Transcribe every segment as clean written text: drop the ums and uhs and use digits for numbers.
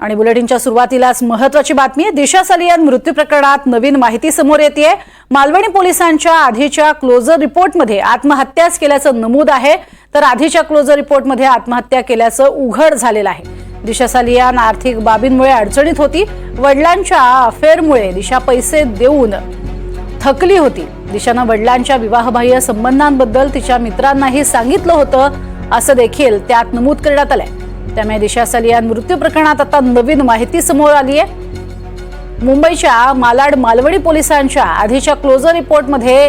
आणि बुलेटिनच्या सुरुवातीलाच महत्त्वाची बातमी आहे। दिशा सालियान मृत्यू प्रकरणात नवीन माहिती समोर येतेय। मालवणी पोलिसांच्या आधीच्या क्लोजर रिपोर्टमध्ये आत्महत्याच केल्याचं नमूद आहे, तर आधीच्या क्लोजर रिपोर्टमध्ये आत्महत्या केल्याचं उघड झालेलं आहे। दिशा सालियान आर्थिक बाबींमुळे अडचणीत होती। वडिलांच्या अफेअरमुळे दिशा पैसे देऊन थकली होती। दिशानं वडिलांच्या विवाहबाह्य संबंधांबद्दल तिच्या मित्रांनाही सांगितलं होतं, असं देखील त्यात नमूद करण्यात आलंय। त्यामुळे दिशा सालियान मृत्यू प्रकरणात आता नवीन माहिती समोर आली आहे। मुंबईच्या मालाड मालवणी पोलिसांच्या आधीच्या क्लोजर रिपोर्टमध्ये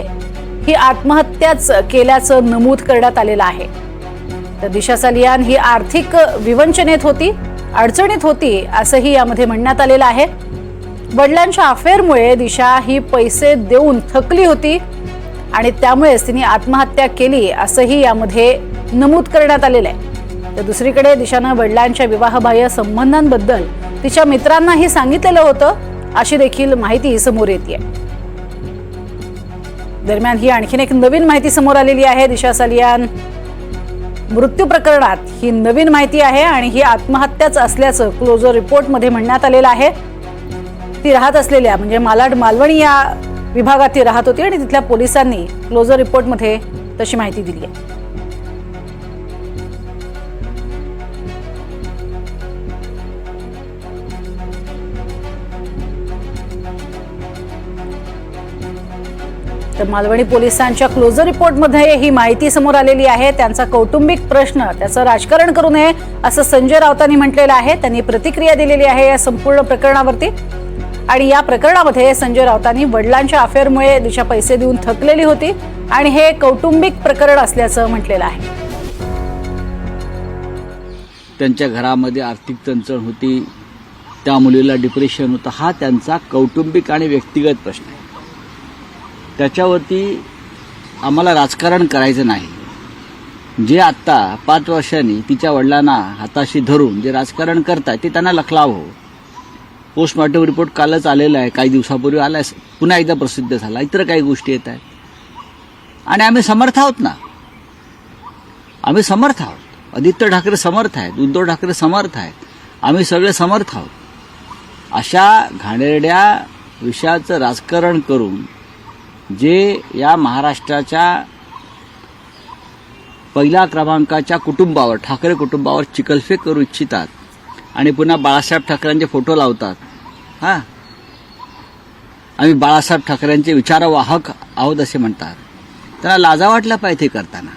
ही आत्महत्याच केल्याचं नमूद करण्यात आलेलं आहे। तर दिशा सालियान ही आर्थिक विवंचनेत होती, अडचणीत होती, असंही यामध्ये म्हणण्यात आलेलं आहे। वडिलांच्या अफेअरमुळे दिशा ही पैसे देऊन थकली होती आणि त्यामुळेच तिने आत्महत्या केली, असंही यामध्ये नमूद करण्यात आलेलं आहे। तर दुसरीकडे दिशानं वडिलांच्या विवाहबाह्य संबंधांबद्दल तिच्या मित्रांनाही सांगितलेलं होतं, अशी देखील माहिती समोर येते। दरम्यान ही आणखीन एक नवीन माहिती समोर आलेली आहे। दिशा सालियान मृत्यू प्रकरणात ही नवीन माहिती आहे आणि ही आत्महत्याच असल्याचं क्लोजर रिपोर्टमध्ये म्हणण्यात आलेलं आहे। ती राहत असलेल्या म्हणजे मालाड मालवणी या विभागात ती राहत होती आणि तिथल्या पोलिसांनी क्लोजर रिपोर्टमध्ये तशी माहिती दिली आहे। तर मालवणी पोलिसांच्या क्लोजर रिपोर्टमध्ये ही माहिती समोर आलेली आहे। त्यांचा कौटुंबिक प्रश्न, त्याचं राजकारण करू नये, असं संजय राऊतांनी म्हटलेलं आहे। त्यांनी प्रतिक्रिया दिलेली आहे या संपूर्ण प्रकरणावरती आणि या प्रकरणामध्ये संजय राऊतांनी वडिलांच्या अफेअरमुळे दिशा पैसे देऊन थकलेली होती आणि हे कौटुंबिक प्रकरण असल्याचं म्हटलेलं आहे। त्यांच्या घरामध्ये आर्थिक चणचण होती, त्या मुलीला डिप्रेशन होतं, हा त्यांचा कौटुंबिक आणि व्यक्तिगत प्रश्न आहे। त्याच्यावरती आम्हाला राजकारण करायचं नाही। जे आत्ता 5 वर्षांनी तिच्या वडिलांना हाताशी धरून जे राजकारण करतात ते त्यांना लखलावं। पोस्टमॉर्टम रिपोर्ट कालच आलेला आहे, काही दिवसापूर्वी आला आहे, पुन्हा एकदा प्रसिद्ध झाला, इतर काही गोष्टी येत आहेत आणि आम्ही समर्थ आहोत ना, आम्ही समर्थ आहोत। आदित्य ठाकरे समर्थ आहेत, उद्धव ठाकरे समर्थ आहेत, आम्ही सगळे समर्थ आहोत। अशा घाणेरड्या विषयाचं राजकारण करून जे या महाराष्ट्राच्या पहिल्या क्रमांकाच्या कुटुंबावर, ठाकरे कुटुंबावर चिखलफेक करू इच्छितात आणि पुन्हा बाळासाहेब ठाकरेंचे फोटो लावतात। आम्ही बाळासाहेब ठाकरेंचे विचारवाहक आहोत असे म्हणतात, त्यांना लाजा वाटला पाहिजे करताना।